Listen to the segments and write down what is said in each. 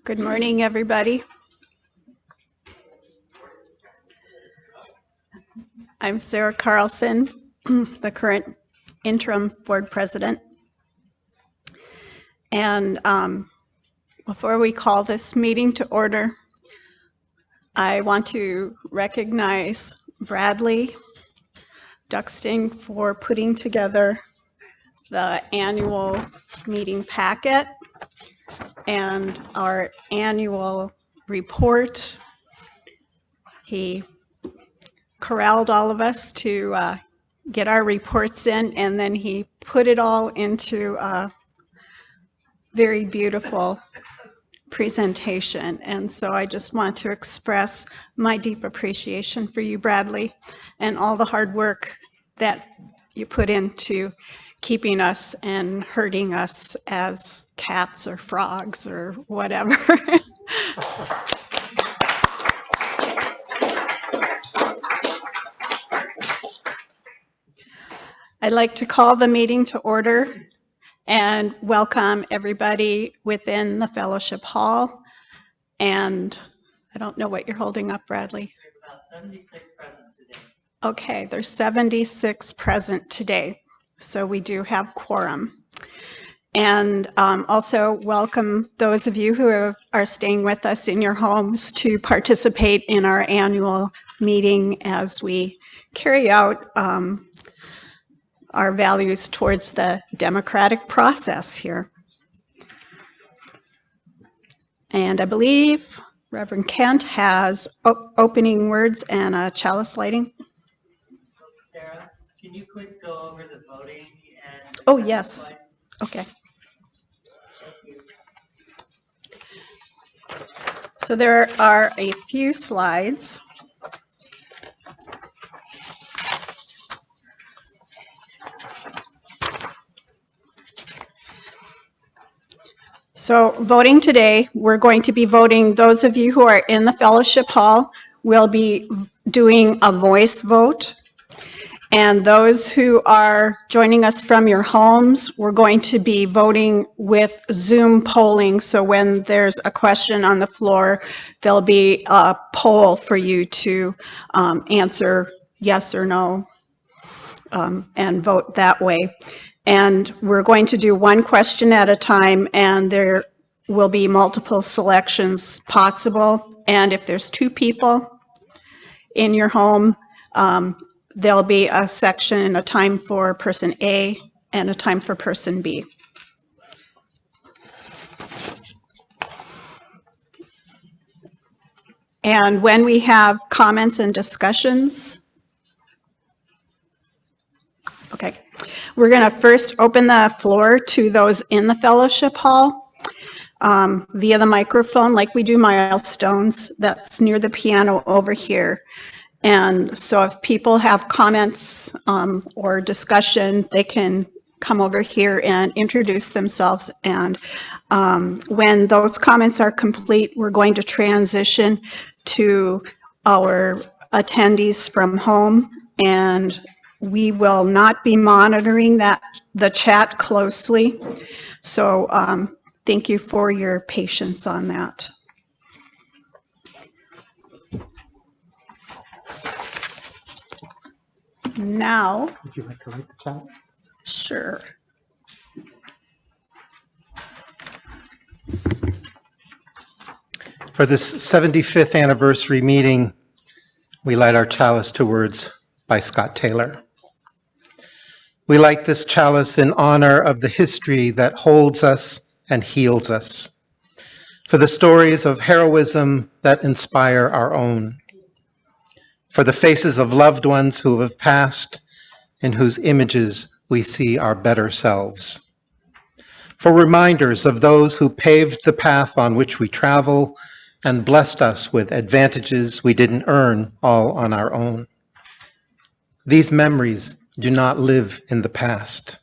Good morning, everybody. I'm Sarah Carlson, the current interim board president. And before we call this meeting to order, I want to recognize Bradley Duxting for putting together the annual meeting packet and our annual report. He corralled all of us to get our reports in, and then he put it all into a very beautiful presentation. And so I just want to express my deep appreciation for you, Bradley, and all the hard work that you put into keeping us and herding us as cats or frogs or whatever. I'd like to call the meeting to order and welcome everybody within the fellowship hall. And I don't know what you're holding up, Bradley. There's about 76 present today. Okay, there's 76 present today, so we do have quorum. And also welcome those of you who are staying with us in your homes to participate in our annual meeting as we carry out our values towards the democratic process here. And I believe Reverend Kent has opening words and a chalice lighting. Sarah, can you quick go over the voting and... Oh, yes. Okay. Thank you. So there are a few slides. So voting today, we're going to be voting, those of you who are in the fellowship hall will be doing a voice vote. And those who are joining us from your homes, we're going to be voting with Zoom polling. So when there's a question on the floor, there'll be a poll for you to answer yes or no and vote that way. And we're going to do one question at a time, and there will be multiple selections possible. And if there's two people in your home, there'll be a section, a time for person A and a time for person B. And when we have comments and discussions, okay, we're going to first open the floor to those in the fellowship hall via the microphone, like we do milestones. That's near the piano over here. And so if people have comments or discussion, they can come over here and introduce themselves. And when those comments are complete, we're going to transition to our attendees from home, and we will not be monitoring the chat closely. So thank you for your patience on that. Now, would you like to light the chalice? Sure. For this 75th anniversary meeting, we light our chalice to words by Scott Taylor. We light this chalice in honor of the history that holds us and heals us, for the stories of heroism that inspire our own, for the faces of loved ones who have passed, in whose images we see our better selves, for reminders of those who paved the path on which we travel and blessed us with advantages we didn't earn all on our own. These memories do not live in the past.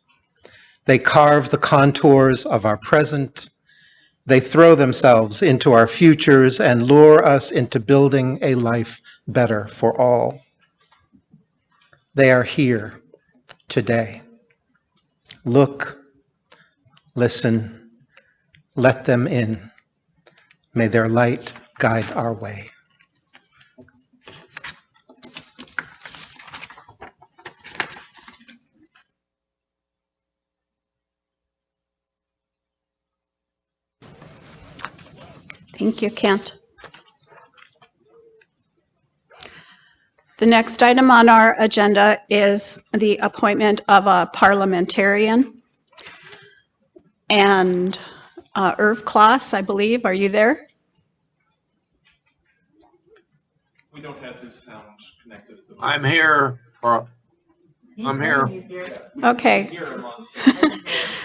They carve the contours of our present. They throw themselves into our futures and lure us into building a life better for all. They are here today. Look, listen, let them in. May their light guide our way. Thank you, Kent. The next item on our agenda is the appointment of a parliamentarian. And Irv Kloss, I believe, are you there? We don't have his sound connected at the moment. I'm here. I'm here. He's here. Okay. Hear him on.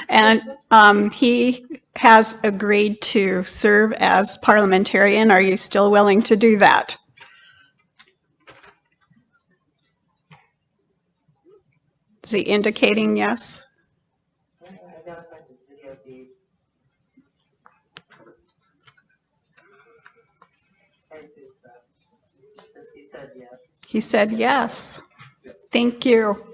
And he has agreed to serve as parliamentarian. Are you still willing to do that? Is he indicating yes? I gotta find this video feed. He said yes. He said yes. Thank you.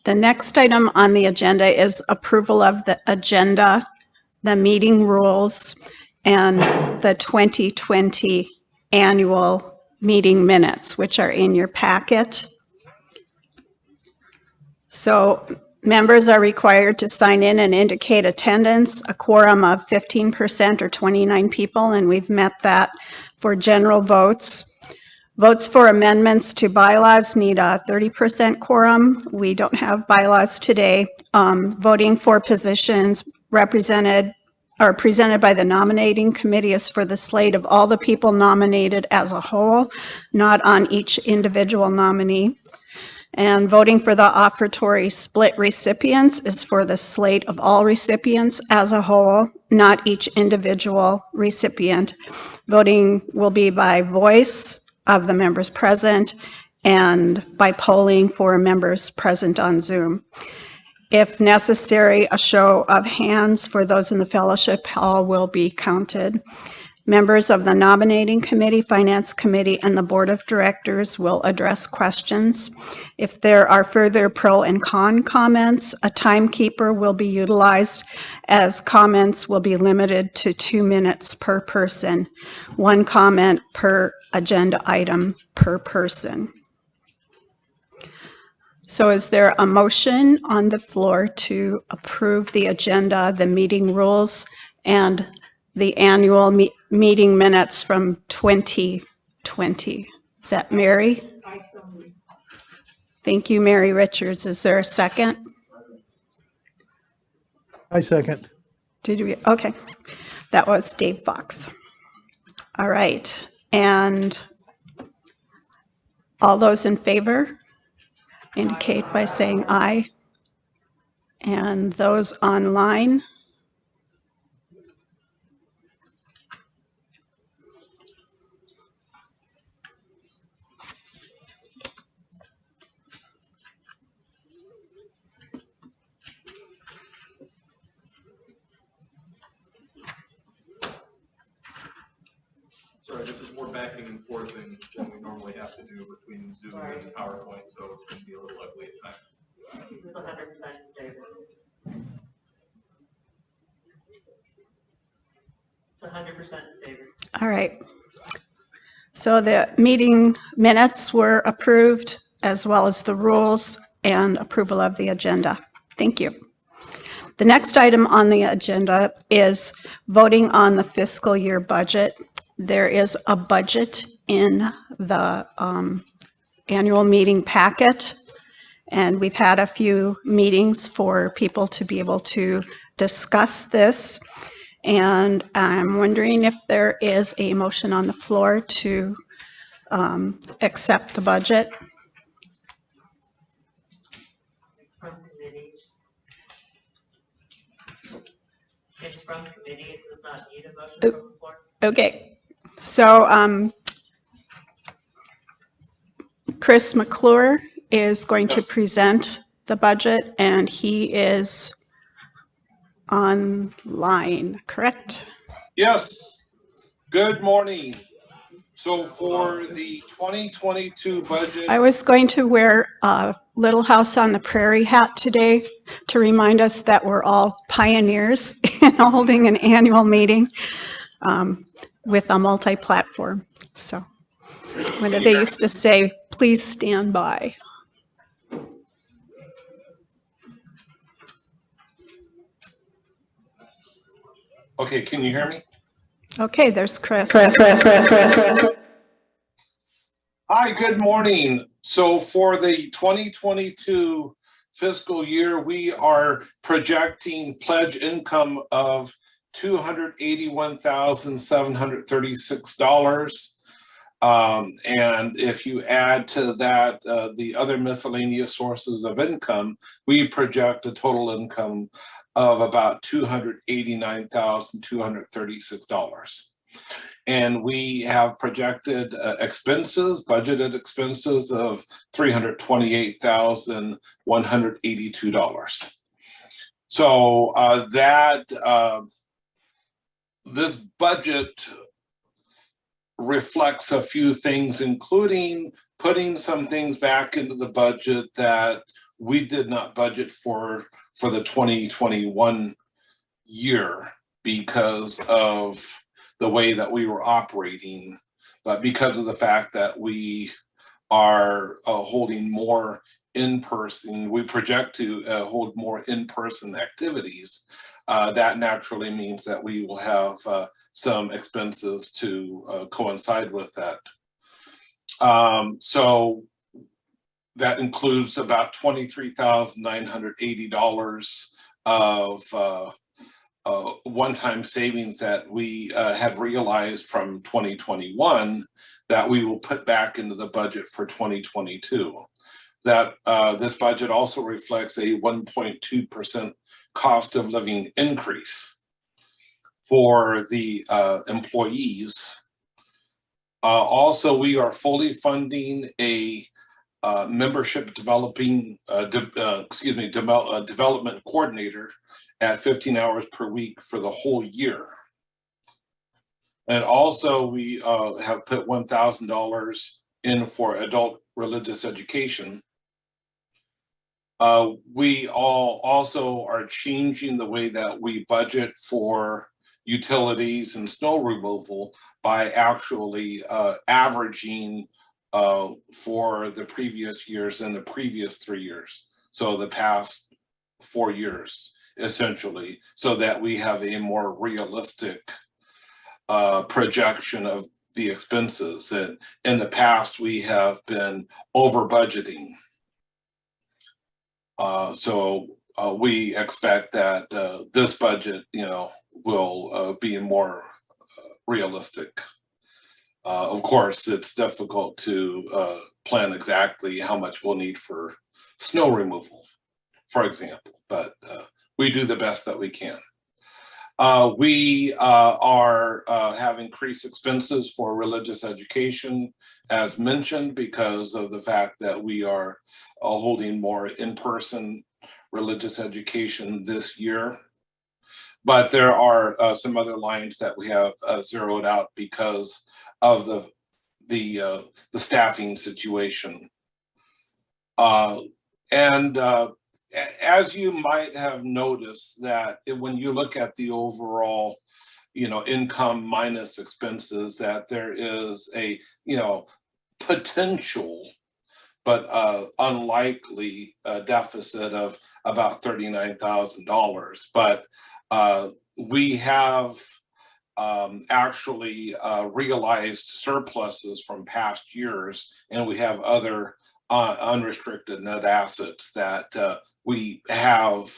The next item on the agenda is approval of the agenda, the meeting rules, and the 2020 annual meeting minutes, which are in your packet. So members are required to sign in and indicate attendance, a quorum of 15% or 29 people, and we've met that for general votes. Votes for amendments to bylaws need a 30% quorum. We don't have bylaws today. Voting for positions represented or presented by the nominating committee is for the slate of all the people nominated as a whole, not on each individual nominee. And voting for the offertory split recipients is for the slate of all recipients as a whole, not each individual recipient. Voting will be by voice of the members present and by polling for members present on Zoom. If necessary, a show of hands for those in the fellowship hall will be counted. Members of the nominating committee, finance committee, and the board of directors will address questions. If there are further pro and con comments, a timekeeper will be utilized as comments will be limited to 2 minutes per person, 1 comment per agenda item per person. So is there a motion on the floor to approve the agenda, the meeting rules, and the annual meeting minutes from 2020? Is that Mary? Thank you, Mary Richards. Is there a second? I second. Did we? Okay. That was Dave Fox. All right. And all those in favor indicate by saying aye. And those online? Sorry, this is more backing and forth than we normally have to do between Zoom and PowerPoint, so it's going to be a little ugly at times. He's 100% in favor. It's 100% in favor. All right. So the meeting minutes were approved, as well as the rules and approval of the agenda. Thank you. The next item on the agenda is voting on the fiscal year budget. There is a budget in the annual meeting packet, and we've had a few meetings for people to be able to discuss this. And I'm wondering if there is a motion on the floor to accept the budget. From committee. It's from committee. It does not need a motion from the floor. Okay, so Chris McClure is going to present the budget, and he is online, correct? Yes, good morning. So for the 2022 budget, I was going to wear a Little House on the Prairie hat today to remind us that we're all pioneers in holding an annual meeting with a multi-platform. So when they used to say, please stand by. okay, can you hear me? Okay, there's Chris. Hi, good morning. So for the 2022 fiscal year, we are projecting pledge income of $281,736. And if you add to that the other miscellaneous sources of income, we project a total income of about $289,236. And we have projected expenses, budgeted expenses of $328,182. So this budget reflects a few things, including putting some things back into the budget that we did not budget for the 2021 year because of the way that we were operating, but because of the fact that we are holding more in-person, we project to hold more in-person activities, that naturally means that we will have some expenses to coincide with that. So that includes about $23,980 of one-time savings that we had realized from 2021 that we will put back into the budget for 2022. That this budget also reflects a 1.2% cost of living increase for the employees. Also, we are fully funding a membership development coordinator at 15 hours per week for the whole year. And also we have put $1,000 in for adult religious education. We also are changing the way that we budget for utilities and snow removal by actually averaging for the previous years and the previous 3 years. So the past 4 years, essentially, so that we have a more realistic projection of the expenses. And in the past, we have been over budgeting. So we expect that this budget, will be more realistic. Of course, it's difficult to plan exactly how much we'll need for snow removal, for example, but we do the best that we can. We have increased expenses for religious education, as mentioned, because of the fact that we are holding more in-person religious education this year. But there are some other lines that we have zeroed out because of the staffing situation. As you might have noticed, that when you look at the overall, income minus expenses, that there is a, potential but unlikely deficit of about $39,000. But we have actually realized surpluses from past years, and we have other unrestricted net assets that we have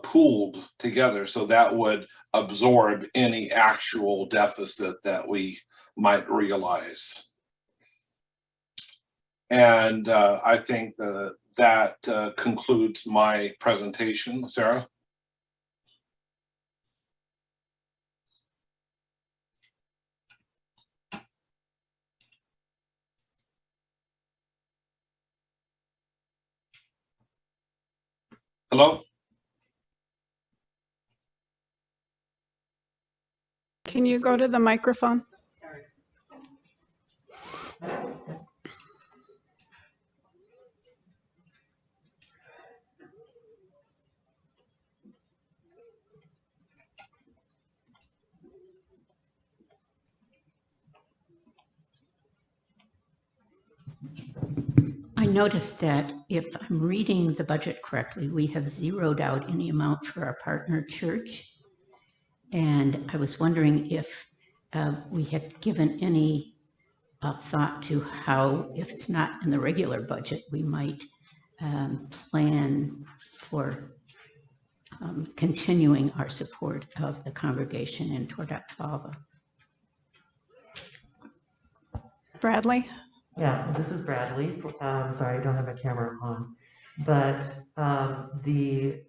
pooled together, so that would absorb any actual deficit that we might realize. And I think that concludes my presentation. Sarah? Hello? Can you go to the microphone? noticed that if I'm reading the budget correctly, we have zeroed out any amount for our partner church. And I was wondering if we had given any thought to how, if it's not in the regular budget, we might plan for continuing our support of the congregation in Tordactava. Bradley? Yeah, this is Bradley. Sorry, I don't have my camera on. But the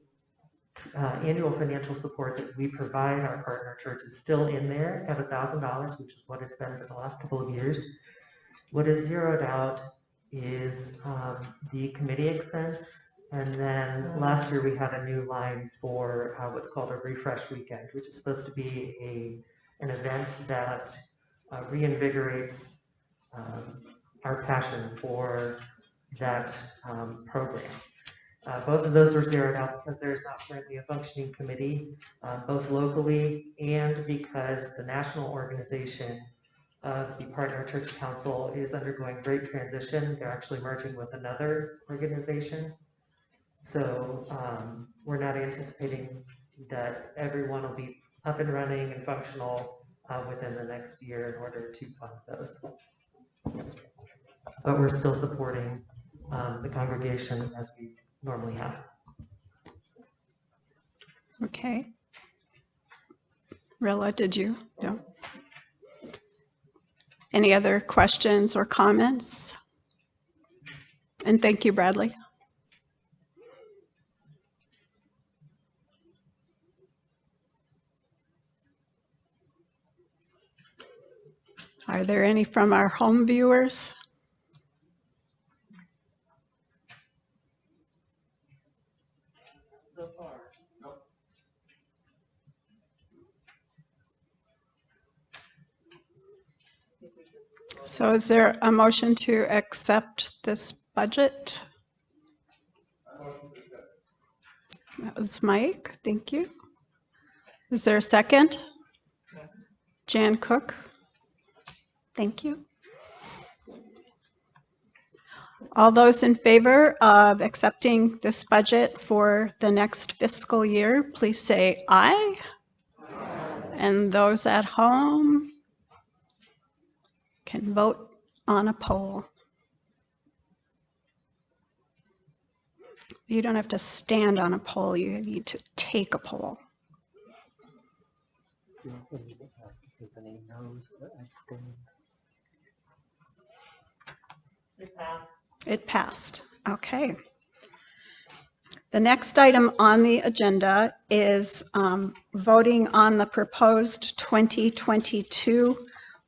annual financial support that we provide our partner church is still in there at $1,000, which is what it's been for the last couple of years. What is zeroed out is the committee expense. And then last year we had a new line for what's called a refresh weekend, which is supposed to be an event that reinvigorates our passion for that program. Both of those were zeroed out because there is not currently a functioning committee, both locally and because the national organization of the Partner Church Council is undergoing great transition. They're actually merging with another organization. So we're not anticipating that everyone will be up and running and functional within the next year in order to fund those. But we're still supporting the congregation as we normally have. Okay. Rilla, did you? No. Any other questions or comments? And thank you, Bradley. Are there any from our home viewers? So far, nope. So is there a motion to accept this budget? That was Mike, thank you. Is there a second? Jan Cook. Thank you. All those in favor of accepting this budget for the next fiscal year, please say aye. And those at home can vote on a poll. You don't have to stand on a poll, you need to take a poll. It passed. Okay. The next item on the agenda is voting on the proposed 2022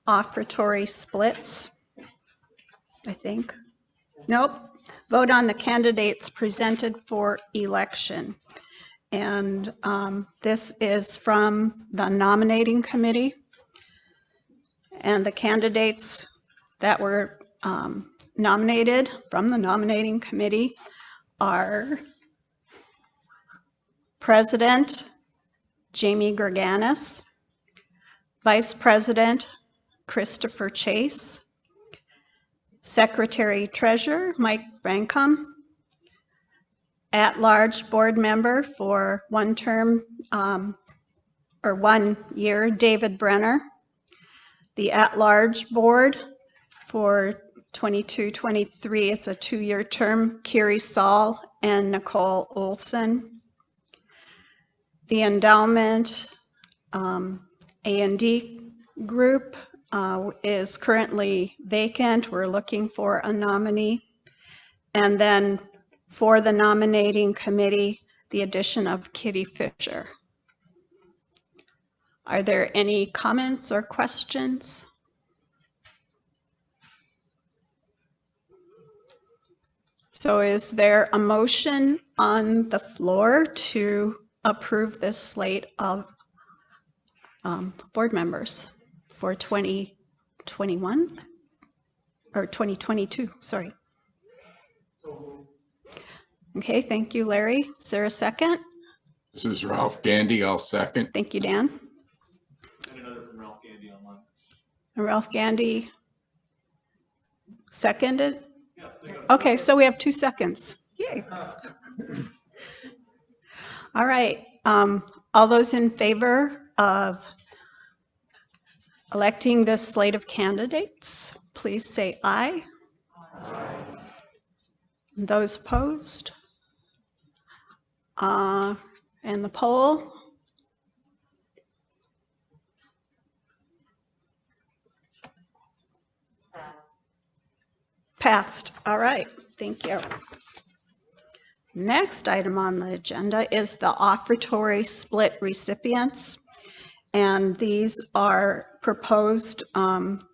offertory splits, I think. Nope. Vote on the candidates presented for election. And this is from the nominating committee. And the candidates that were nominated from the nominating committee are President Jamie Greganis, Vice President Christopher Chase, Secretary Treasurer Mike Francom, at-large board member for one term or 1 year, David Brenner, the at-large board for 22-23 is a 2-year term, Kiri Saul and Nicole Olson. The endowment A&D group is currently vacant. We're looking for a nominee. And then for the nominating committee, the addition of Kitty Fisher. Are there any comments or questions? So is there a motion on the floor to approve this slate of board members for 2021 or 2022, sorry. Okay, thank you, Larry. Is there a second? This is Ralph Gandy. I'll second. Thank you, Dan. And another from Ralph Gandy online. And Ralph Gandy seconded. Okay, so we have 2 seconds. Yay. All right. All those in favor of electing this slate of candidates, please say aye. Those opposed? And the poll? Passed. All right. Thank you. Next item on the agenda is the offertory split recipients. And these are proposed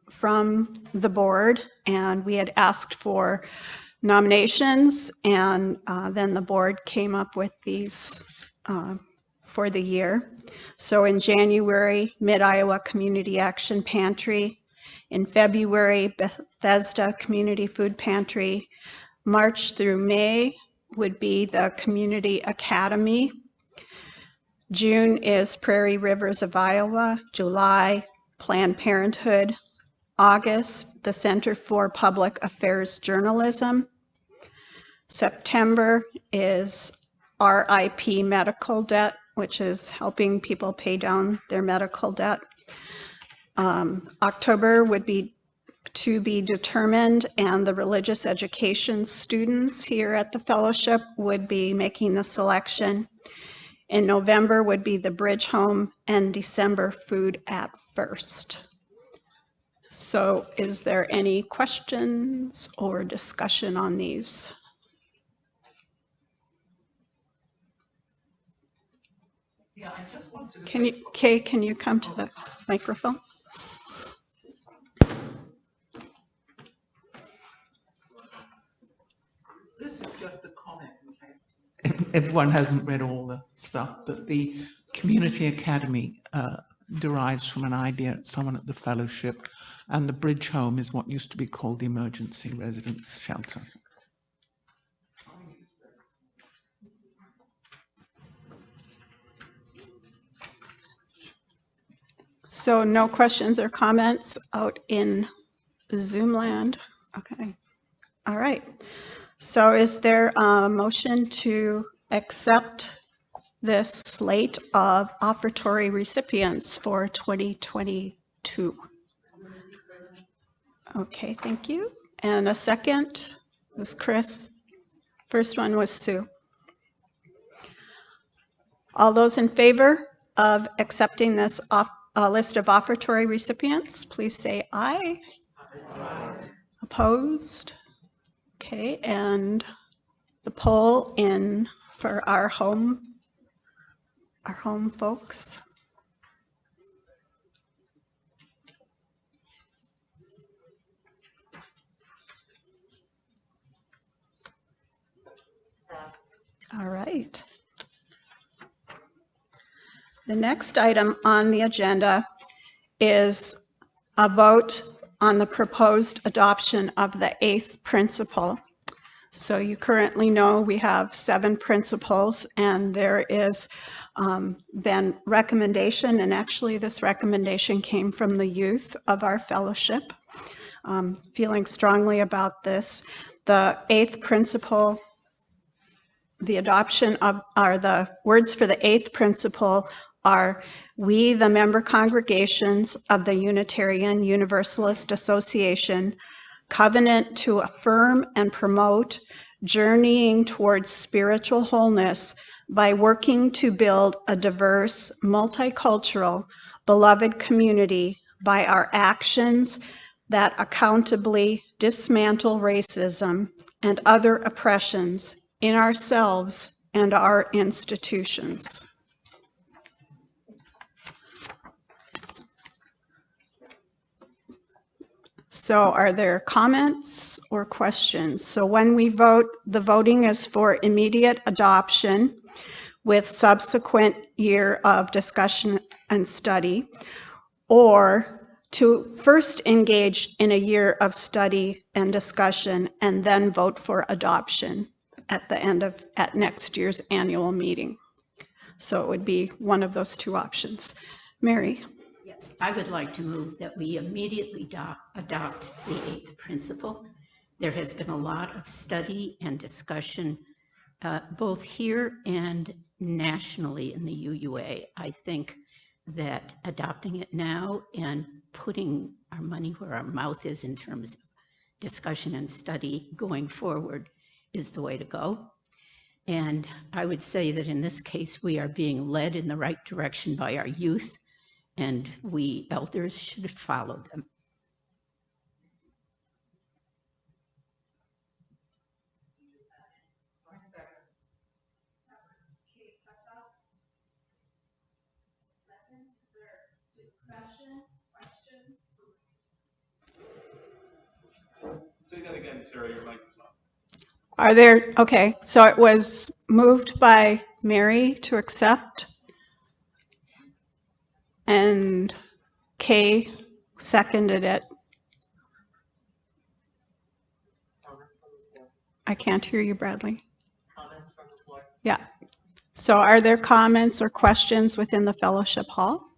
from the board, and we had asked for nominations, and then the board came up with these for the year. So in January, Mid-Iowa Community Action Pantry. In February, Bethesda Community Food Pantry. March through May would be the Community Academy. June is Prairie Rivers of Iowa. July, Planned Parenthood. August, the Center for Public Affairs Journalism. September is RIP Medical Debt, which is helping people pay down their medical debt. October would be to be determined, and the religious education students here at the fellowship would be making the selection. In November would be the Bridge Home, and December Food at First. So is there any questions or discussion on these? Yeah, I just wanted to Can you, Kay, can you come to the microphone? This is just a comment in case everyone hasn't read all the stuff, but the Community Academy derives from an idea at someone at the fellowship, and the Bridge Home is what used to be called the Emergency Residence Shelter. So no questions or comments out in Zoom land? Okay. All right. So is there a motion to accept this slate of offertory recipients for 2022? Okay, thank you. And a second was Chris. First one was Sue. All those in favor of accepting this list of offertory recipients, please say aye. Aye. Opposed? Okay, and the poll in for our home folks. All right. The next item on the agenda is a vote on the proposed adoption of the 8th principle. So you currently know we have 7 principles, and there is been recommendation, and actually this recommendation came from the youth of our fellowship, feeling strongly about this. The 8th principle, the adoption of, are the words for the 8th principle are, we, the member congregations of the Unitarian Universalist Association, covenant to affirm and promote journeying towards spiritual wholeness by working to build a diverse, multicultural, beloved community by our actions that accountably dismantle racism and other oppressions in ourselves and our institutions. So are there comments or questions? So when we vote, the voting is for immediate adoption with subsequent year of discussion and study, or to first engage in a year of study and discussion and then vote for adoption at the end of, at next year's annual meeting. So it would be one of those 2 options. Mary? Yes, I would like to move that we immediately adopt the 8th principle. There has been a lot of study and discussion, both here and nationally in the UUA. I think that adopting it now and putting our money where our mouth is in terms of discussion and study going forward is the way to go. And I would say that in this case, we are being led in the right direction by our youth, and we elders should follow them. Say that again, Sarah, your mic is on. Are there, okay, so it was moved by Mary to accept, and Kay seconded it. I can't hear you, Bradley. Comments from the floor? Yeah. So are there comments or questions within the fellowship hall?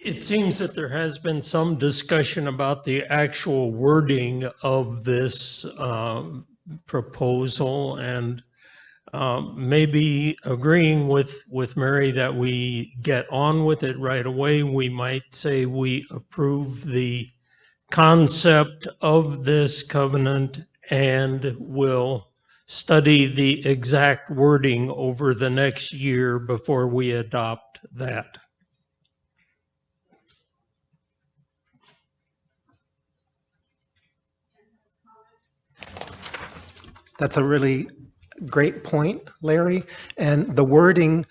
It seems that there has been some discussion about the actual wording of this proposal, and maybe agreeing with Mary that we get on with it right away. We might say we approve the concept of this covenant and will study the exact wording over the next year before we adopt that. That's a really great point, Larry. And the wording,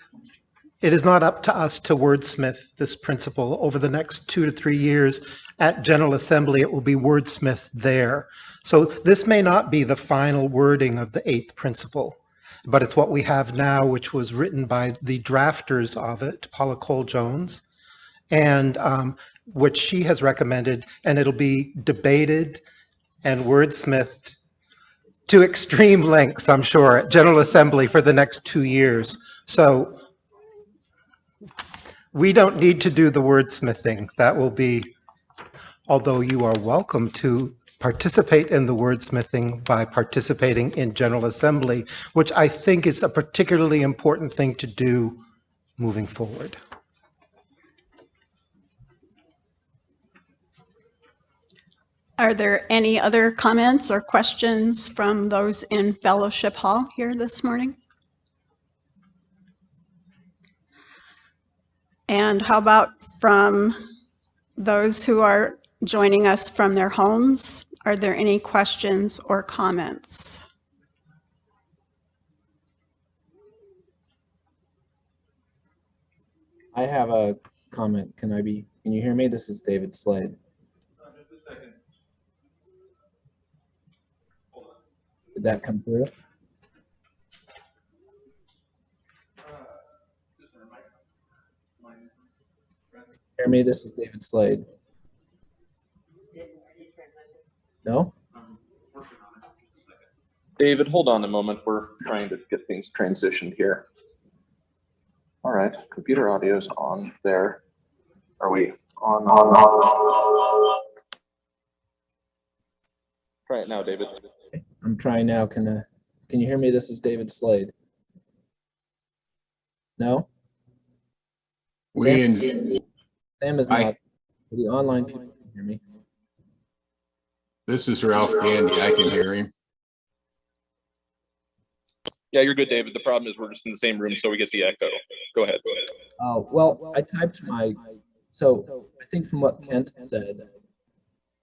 it is not up to us to wordsmith this principle. Over the next 2 to 3 years at General Assembly, it will be wordsmithed there. So this may not be the final wording of the 8th principle, but it's what we have now, which was written by the drafters of it, Paula Cole-Jones, and which she has recommended, and it'll be debated and wordsmithed to extreme lengths, I'm sure, at General Assembly for the next 2 years. So we don't need to do the wordsmithing. That will be, although you are welcome to participate in the wordsmithing by participating in General Assembly, which I think is a particularly important thing to do moving forward. Are there any other comments or questions from those in Fellowship Hall here this morning? And how about from those who are joining us from their homes? Are there any questions or comments? I have a comment. Can you hear me? This is David Slade. Just a second. Hold on. Did that come through? Hear me? This is David Slade. No? I'm working on it. Just a second. David, hold on a moment. We're trying to get things transitioned here. All right, computer audio is on there. Are we on? Try it now, David. I'm trying now. Can you hear me? This is David Slade. No? Sam is not. The online people can hear me. This is Ralph Gandy. I can hear him. Yeah, you're good, David. The problem is we're just in the same room, so we get the echo. Go ahead. Oh, well, I typed so I think from what Kent said,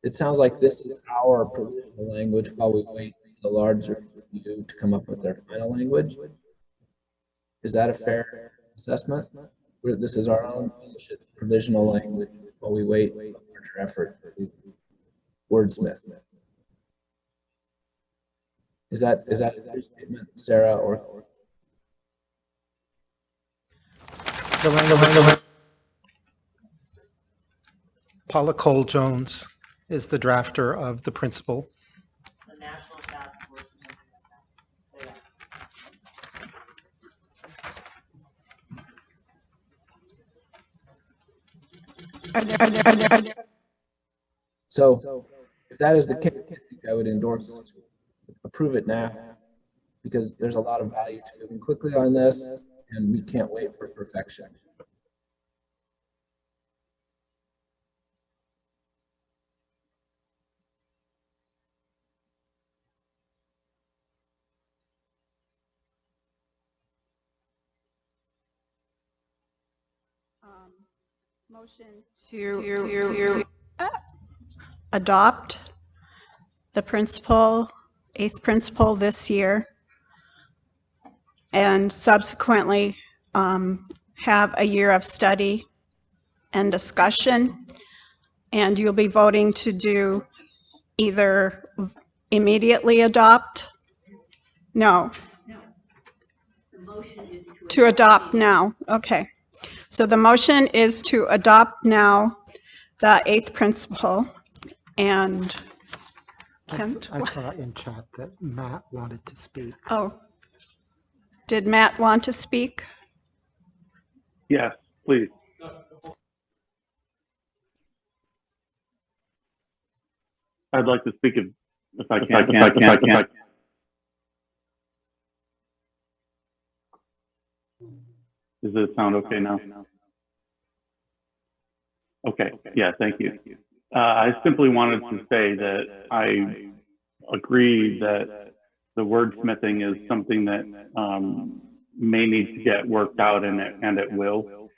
it sounds like this is our provisional language while we wait for the larger review to come up with their final language. Is that a fair assessment? This is our own provisional language while we wait for larger effort to wordsmith. Is that a fair statement, Sarah, or? Paula Cole-Jones is the drafter of the principle. It's the National Task Force. So if that is the case, I think I would endorse this to approve it now, because there's a lot of value to moving quickly on this, and we can't wait for perfection. Motion to adopt the principle, eighth principle this year, and subsequently have a year of study and discussion. And you'll be voting to do either immediately adopt. No. The motion is To adopt now. Okay. So the motion is to adopt now the eighth principle. And Kent? I saw in chat that Matt wanted to speak. Oh, did Matt want to speak? Yes, please. I'd like to speak if I can. Does it sound okay now? Okay, yeah, thank you. I simply wanted to say that I agree that the wordsmithing is something that may need to get worked out, and it will.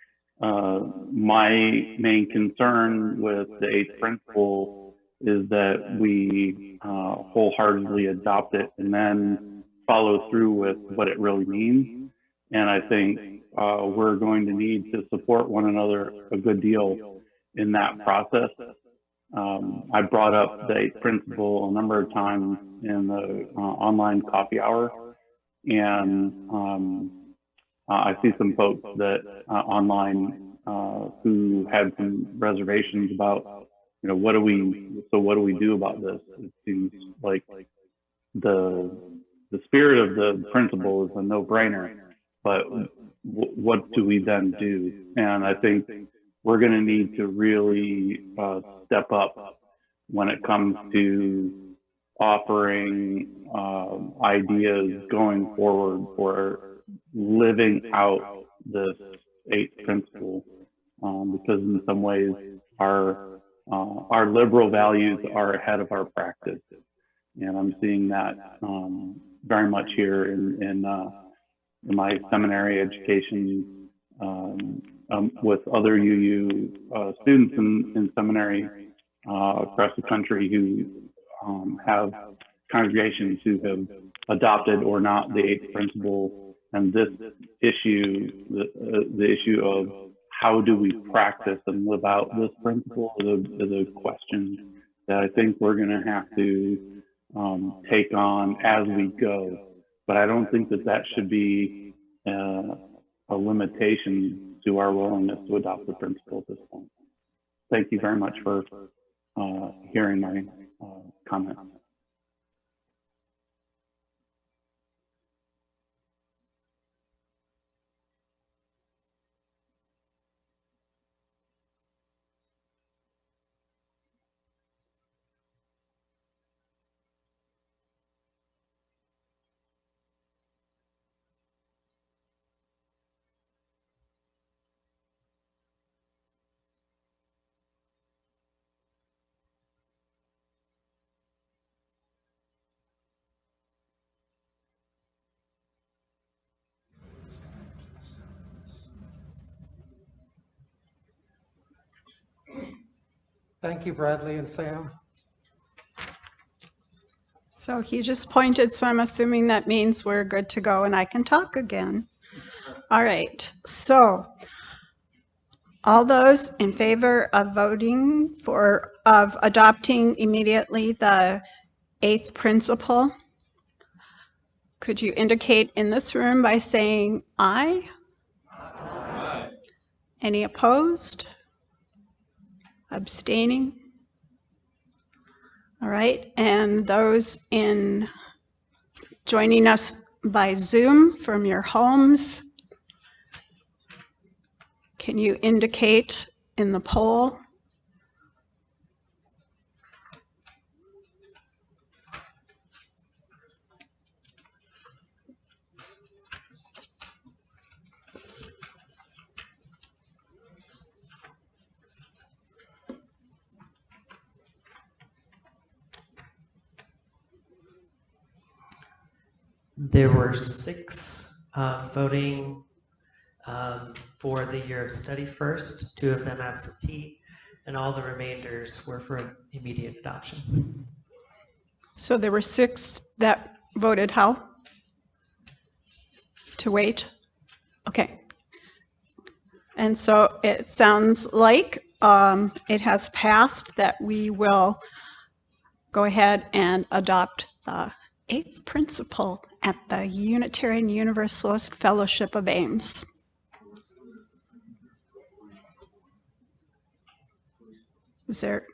My main concern with the eighth principle is that we wholeheartedly adopt it and then follow through with what it really means. And I think we're going to need to support one another a good deal in that process. I brought up the eighth principle a number of times in the online coffee hour, and I see some folks that online who had some reservations about, what do we do about this? It seems like the spirit of the principle is a no-brainer, but what do we then do? And I think we're going to need to really step up when it comes to offering ideas going forward for living out this eighth principle, because in some ways our liberal values are ahead of our practice, and I'm seeing that very much here in my seminary education, with other UU students in seminary across the country who have congregations who have adopted or not the eighth principle. And this issue, the issue of how do we practice and live out this principle is a question that I think we're going to have to take on as we go. But I don't think that should be a limitation to our willingness to adopt the principle at this point. Thank you very much for hearing my comment. Thank you, Bradley and Sam. So he just pointed, so I'm assuming that means we're good to go and I can talk again. All right, so all those in favor of voting of adopting immediately the eighth principle, could you indicate in this room by saying aye? Aye. Any opposed? Abstaining? All right, and those in joining us by Zoom from your homes, can you indicate in the poll There were 6 voting for the year of study first, 2 of them absentee, and all the remainders were for immediate adoption. So there were 6 that voted how? To wait? Okay. And so it sounds like it has passed that we will go ahead and adopt the 8th principle at the Unitarian Universalist Fellowship of Ames. Is there?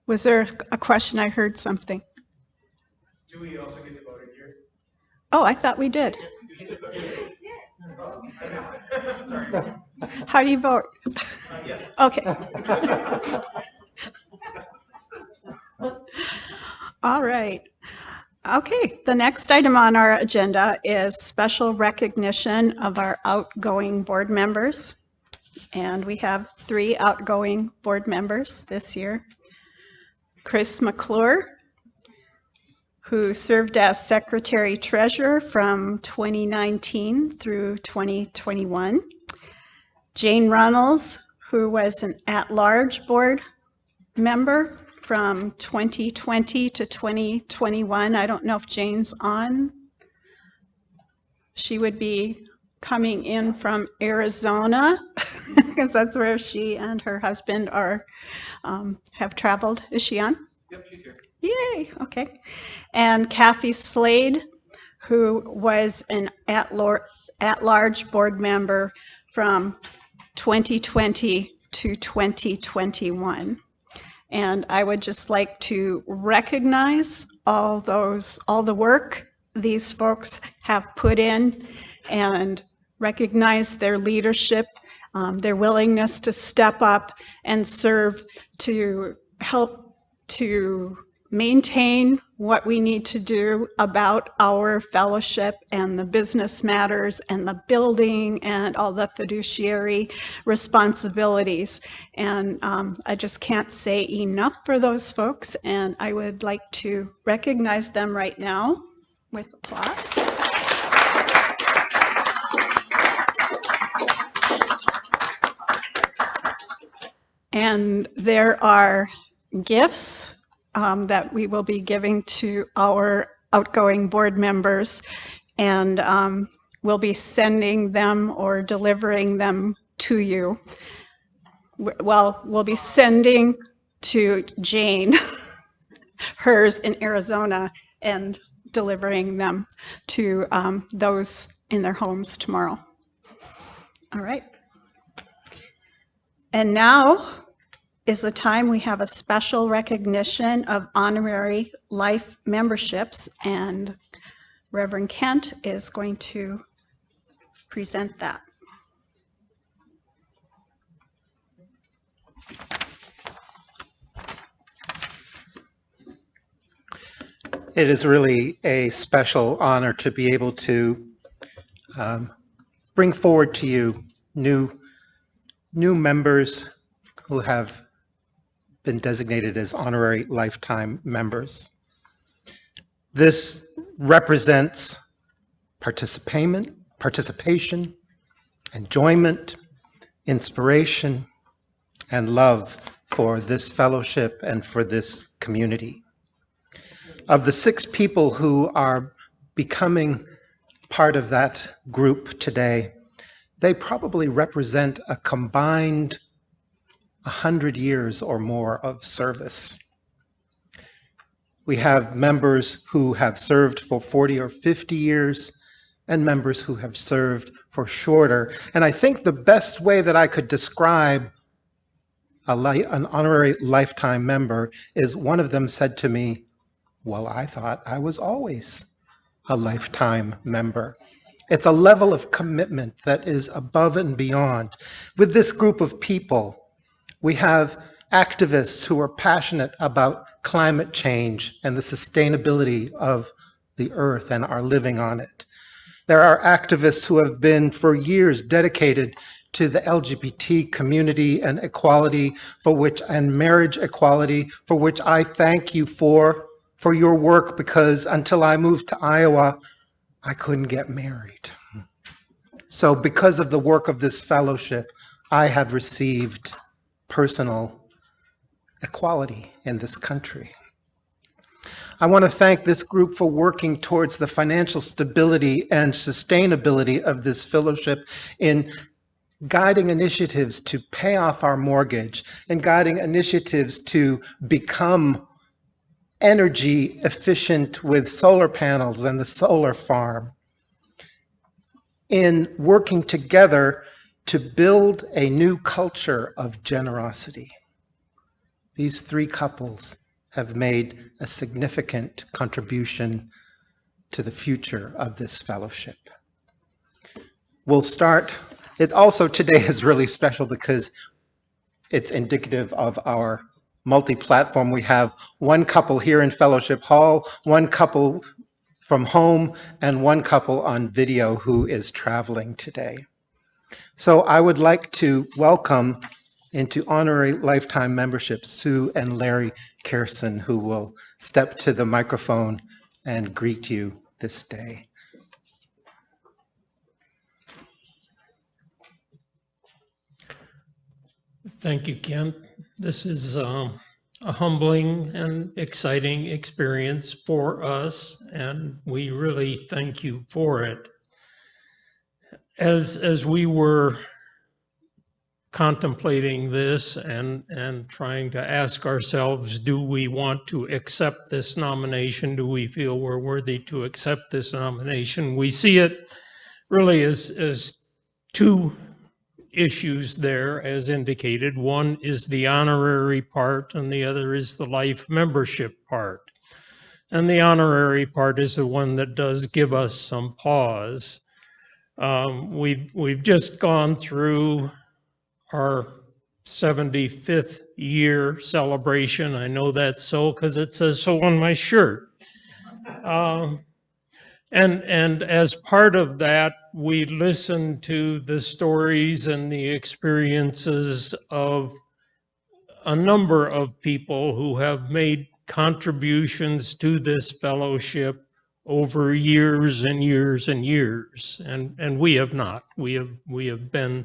Was there a question? I heard something. Do we also get to vote in here? Oh, I thought we did. Sorry. How do you vote? Yes. Okay. All right. Okay, the next item on our agenda is special recognition of our outgoing board members. And we have 3 outgoing board members this year. Chris McClure, who served as Secretary Treasurer from 2019 through 2021. Jane Runnels, who was an at-large board member from 2020 to 2021. I don't know if Jane's on. She would be coming in from Arizona because that's where she and her husband are have traveled. Is she on? Yep, she's here. Yay, okay. And Kathy Slade, who was an at-large board member from 2020 to 2021. And I would just like to recognize all the work these folks have put in and recognize their leadership, their willingness to step up and serve to help to maintain what we need to do about our fellowship and the business matters and the building and all the fiduciary responsibilities. And I just can't say enough for those folks, and I would like to recognize them right now with applause. And there are gifts that we will be giving to our outgoing board members, and we'll be sending them or delivering them to you. Well, we'll be sending to Jane hers in Arizona and delivering them to those in their homes tomorrow. All right. And now is the time we have a special recognition of honorary life memberships, and Reverend Kent is going to present that. It is really a special honor to be able to bring forward to you new members who have been designated as honorary lifetime members. This represents participation, enjoyment, inspiration, and love for this fellowship and for this community. Of the 6 people who are becoming part of that group today, they probably represent a combined 100 years or more of service. We have members who have served for 40 or 50 years and members who have served for shorter. And I think the best way that I could describe an honorary lifetime member is one of them said to me, "Well, I thought I was always a lifetime member." It's a level of commitment that is above and beyond. With this group of people, we have activists who are passionate about climate change and the sustainability of the earth and our living on it. There are activists who have been for years dedicated to the LGBT community and equality and marriage equality, for which I thank you for your work, because until I moved to Iowa, I couldn't get married. So because of the work of this fellowship, I have received personal equality in this country. I want to thank this group for working towards the financial stability and sustainability of this fellowship in guiding initiatives to pay off our mortgage and guiding initiatives to become energy efficient with solar panels and the solar farm, in working together to build a new culture of generosity. These three couples have made a significant contribution to the future of this fellowship. We'll start. It also today is really special because it's indicative of our multi-platform. We have one couple here in Fellowship Hall, one couple from home, and one couple on video who is traveling today. So I would like to welcome into honorary lifetime membership Sue and Larry Kerson, who will step to the microphone and greet you this day. Thank you, Kent. This is a humbling and exciting experience for us, and we really thank you for it. As we were contemplating this and trying to ask ourselves, do we want to accept this nomination? Do we feel we're worthy to accept this nomination? We see it really as two issues there, as indicated. One is the honorary part, and the other is the life membership part. And the honorary part is the one that does give us some pause. We've just gone through our 75th year celebration. I know that's so because it says so on my shirt. And as part of that, we listened to the stories and the experiences of a number of people who have made contributions to this fellowship over years and years and years. And we have not. We have been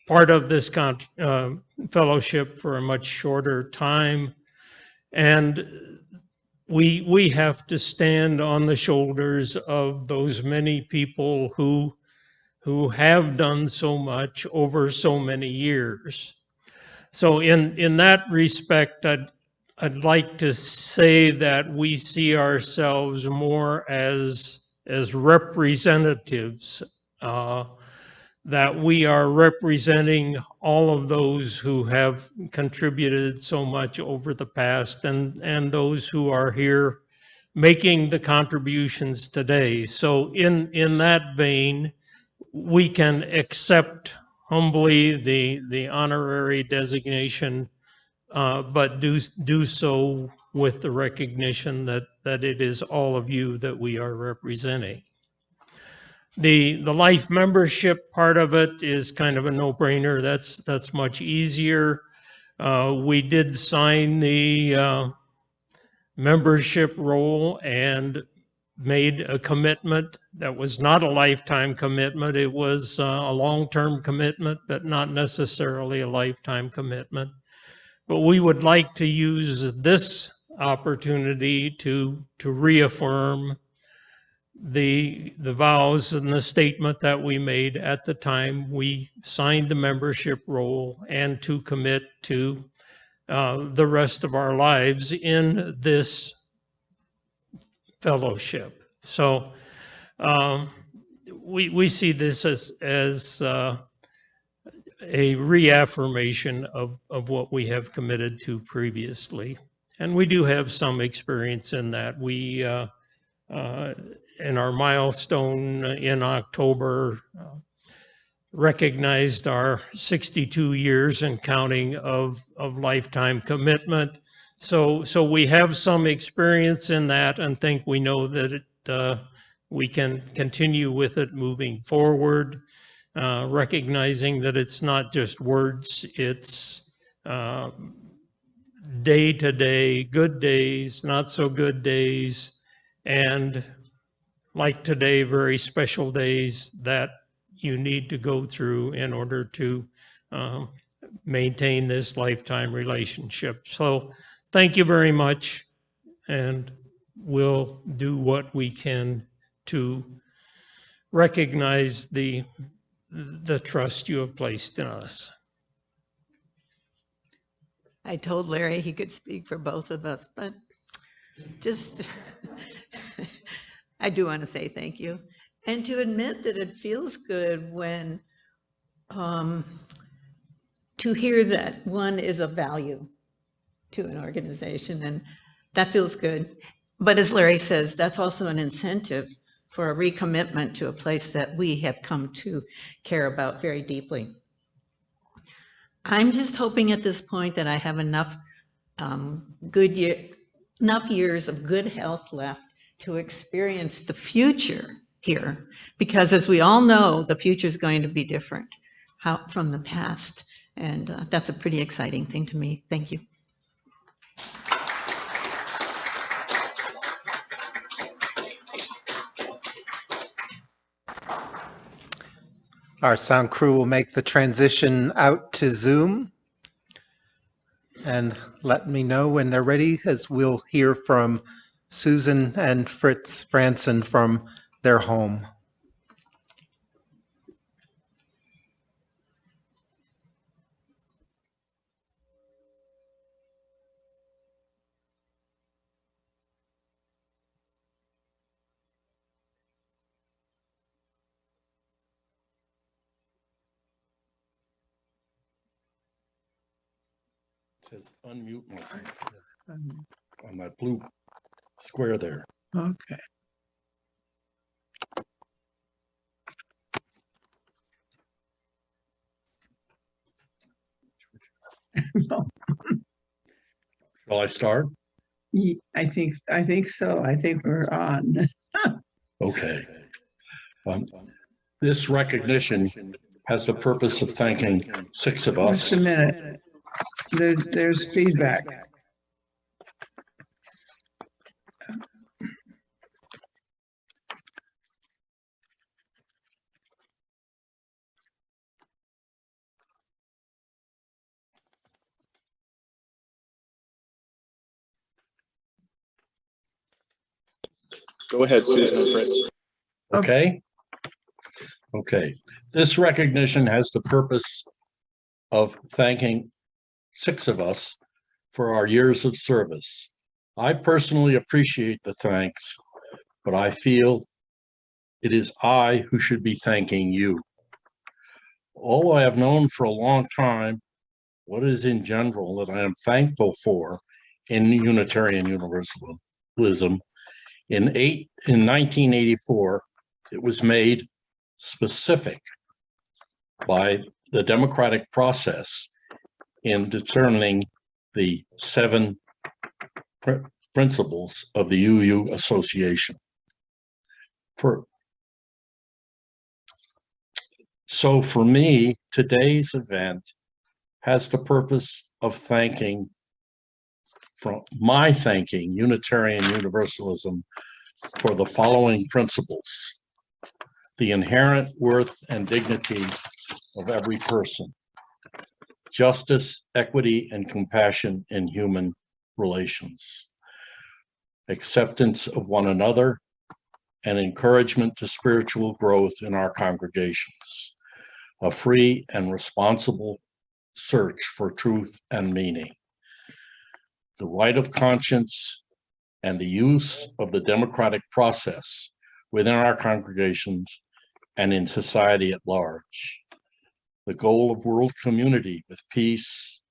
part of this fellowship for a much shorter time. And we have to stand on the shoulders of those many people who have done so much over so many years. So in that respect, I'd like to say that we see ourselves more as representatives, that we are representing all of those who have contributed so much over the past and those who are here making the contributions today. So in that vein, we can accept humbly the honorary designation, but do so with the recognition that it is all of you that we are representing. The life membership part of it is kind of a no-brainer. That's much easier. We did sign the membership roll and made a commitment that was not a lifetime commitment. It was a long-term commitment, but not necessarily a lifetime commitment. But we would like to use this opportunity to reaffirm the vows and the statement that we made at the time we signed the membership roll, and to commit to the rest of our lives in this fellowship. So we see this as a reaffirmation of what we have committed to previously. And we do have some experience in that. We in our milestone in October, recognized our 62 years and counting of lifetime commitment. So we have some experience in that and think we know that we can continue with it moving forward. recognizing that it's not just words, it's day-to-day, good days, not so good days, and like today, very special days that you need to go through in order to maintain this lifetime relationship. So thank you very much, and we'll do what we can to recognize the trust you have placed in us. I told Larry he could speak for both of us, but just, I do want to say thank you. And to admit that it feels good when, to hear that one is of value to an organization, and that feels good. But as Larry says, that's also an incentive for a recommitment to a place that we have come to care about very deeply. I'm just hoping at this point that I have enough enough years of good health left to experience the future here, because as we all know, the future is going to be different from the past, and that's a pretty exciting thing to me. Thank you. Our sound crew will make the transition out to Zoom and let me know when they're ready, as we'll hear from Susan and Fritz Franson from their home. Says unmute myself on that blue square there. Okay. Shall I start? I think so. I think we're on. Okay. This recognition has the purpose of thanking 6 of us. Just a minute. There's feedback. Go ahead, Susan and Fritz. Okay. Okay. This recognition has the purpose of thanking 6 of us for our years of service. I personally appreciate the thanks, but I feel it is I who should be thanking you. Although I have known for a long time what is in general that I am thankful for in Unitarian Universalism, in 1984, it was made specific by the democratic process in determining the 7 principles of the UU Association. So for me, today's event has the purpose of thanking Unitarian Universalism for the following principles: the inherent worth and dignity of every person, justice, equity, and compassion in human relations, acceptance of one another, and encouragement to spiritual growth in our congregations, a free and responsible search for truth and meaning, the right of conscience, and the use of the democratic process within our congregations and in society at large, the goal of world community with peace,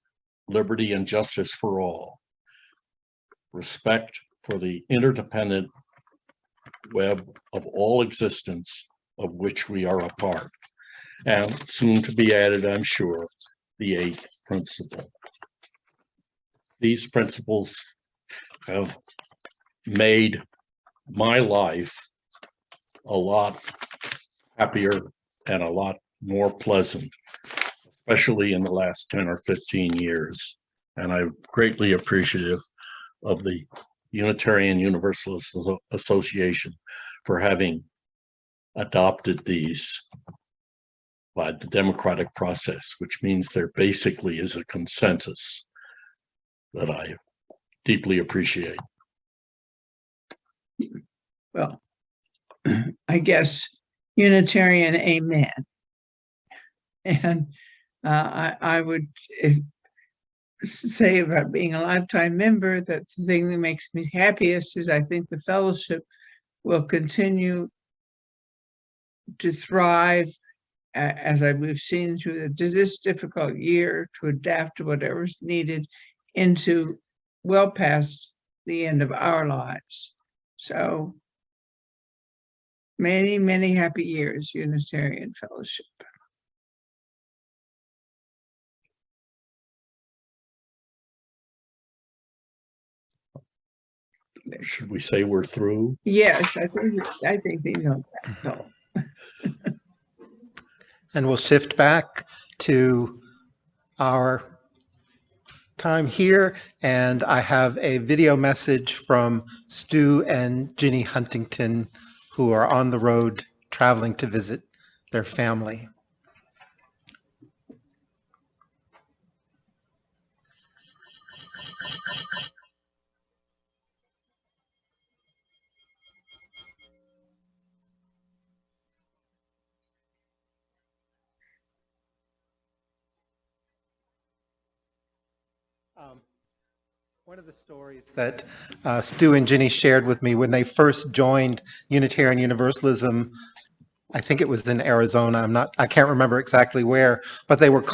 liberty, and justice for all, respect for the interdependent web of all existence of which we are a part, and soon to be added, I'm sure, the 8th principle. These principles have made my life a lot happier and a lot more pleasant, especially in the last 10 or 15 years. And I'm greatly appreciative of the Unitarian Universalist Association for having adopted these by the democratic process, which means there basically is a consensus that I deeply appreciate. Well, I guess Unitarian amen. And I would say about being a lifetime member that the thing that makes me happiest is I think the fellowship will continue to thrive as we've seen through this difficult year to adapt to whatever's needed into well past the end of our lives. So many, many happy years, Unitarian Fellowship. Should we say we're through? Yes, I think they know that. No. And we'll shift back to our time here. And I have a video message from Stu and Ginny Huntington, who are on the road traveling to visit their family. One of the stories that Stu and Ginny shared with me when they first joined Unitarian Universalism, I think it was in Arizona. I can't remember exactly where, but they were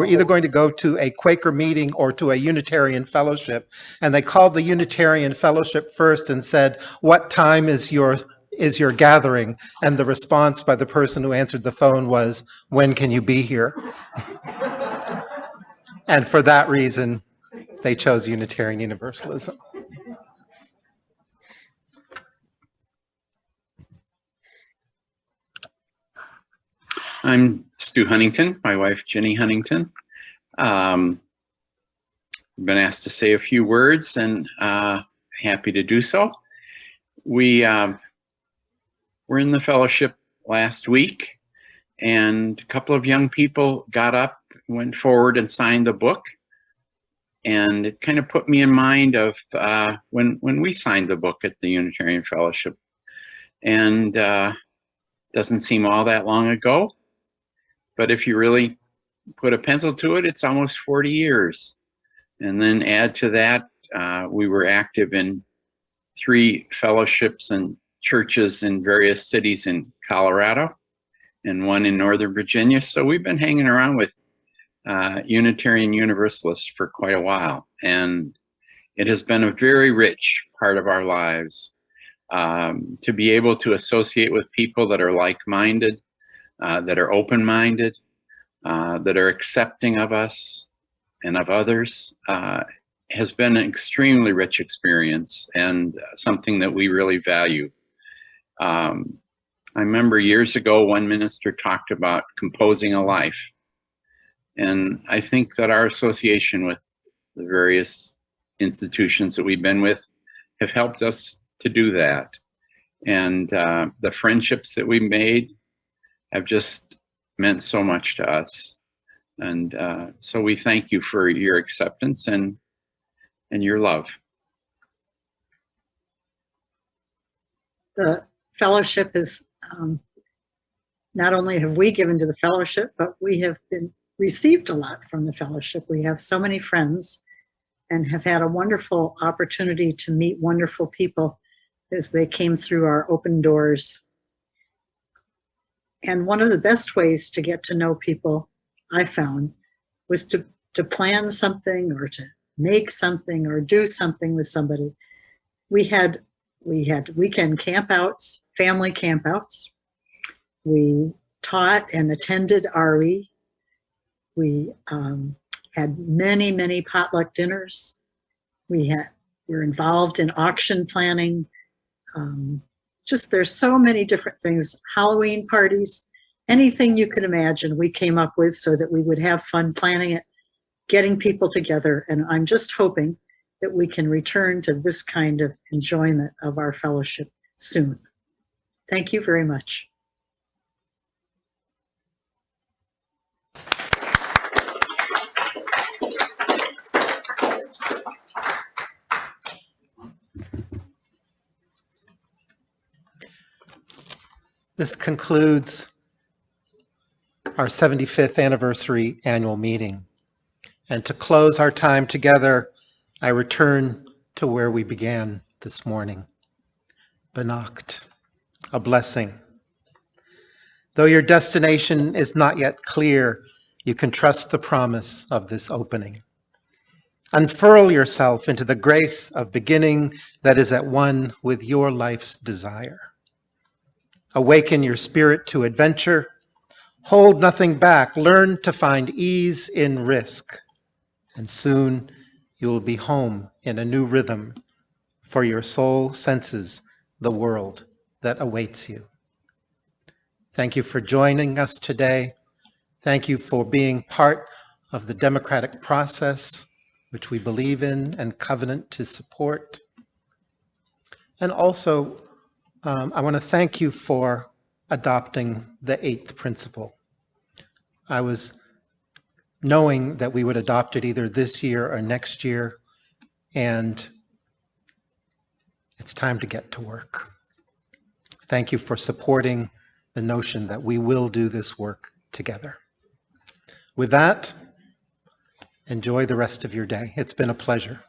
either going to go to a Quaker meeting or to a Unitarian fellowship. And they called the Unitarian fellowship first and said, "What time is your gathering?" And the response by the person who answered the phone was, "When can you be here?" And for that reason, they chose Unitarian Universalism. I'm Stu Huntington, my wife Ginny Huntington. I've been asked to say a few words and happy to do so. We were in the fellowship last week and a couple of young people got up, went forward and signed the book. And it kind of put me in mind of when we signed the book at the Unitarian Fellowship. And doesn't seem all that long ago. But if you really put a pencil to it, it's almost 40 years. And then add to that, we were active in 3 fellowships and churches in various cities in Colorado and 1 in Northern Virginia. So we've been hanging around with Unitarian Universalists for quite a while. And it has been a very rich part of our lives to be able to associate with people that are like-minded, that are open-minded, that are accepting of us and of others, has been an extremely rich experience and something that we really value. I remember years ago, one minister talked about composing a life. And I think that our association with the various institutions that we've been with have helped us to do that. And the friendships that we made have just meant so much to us. And so we thank you for your acceptance and your love. The fellowship is, not only have we given to the fellowship, but we have received a lot from the fellowship. We have so many friends and have had a wonderful opportunity to meet wonderful people as they came through our open doors. And one of the best ways to get to know people, I found, was to plan something or to make something or do something with somebody. We had weekend campouts, family campouts. We taught and attended RE. We had many, many potluck dinners. We were involved in auction planning. Just there's so many different things. Halloween parties. anything you could imagine we came up with so that we would have fun planning it, getting people together. And I'm just hoping that we can return to this kind of enjoyment of our fellowship soon. Thank you very much. This concludes our 75th anniversary annual meeting. And to close our time together, I return to where we began this morning. Benacht, a blessing. Though your destination is not yet clear, you can trust the promise of this opening. Unfurl yourself into the grace of beginning that is at one with your life's desire. Awaken your spirit to adventure. Hold nothing back. Learn to find ease in risk. And soon you will be home in a new rhythm, for your soul senses the world that awaits you. Thank you for joining us today. Thank you for being part of the democratic process, which we believe in and covenant to support. And also, I want to thank you for adopting the 8th principle. I was knowing that we would adopt it either this year or next year, and it's time to get to work. Thank you for supporting the notion that we will do this work together. With that, enjoy the rest of your day. It's been a pleasure.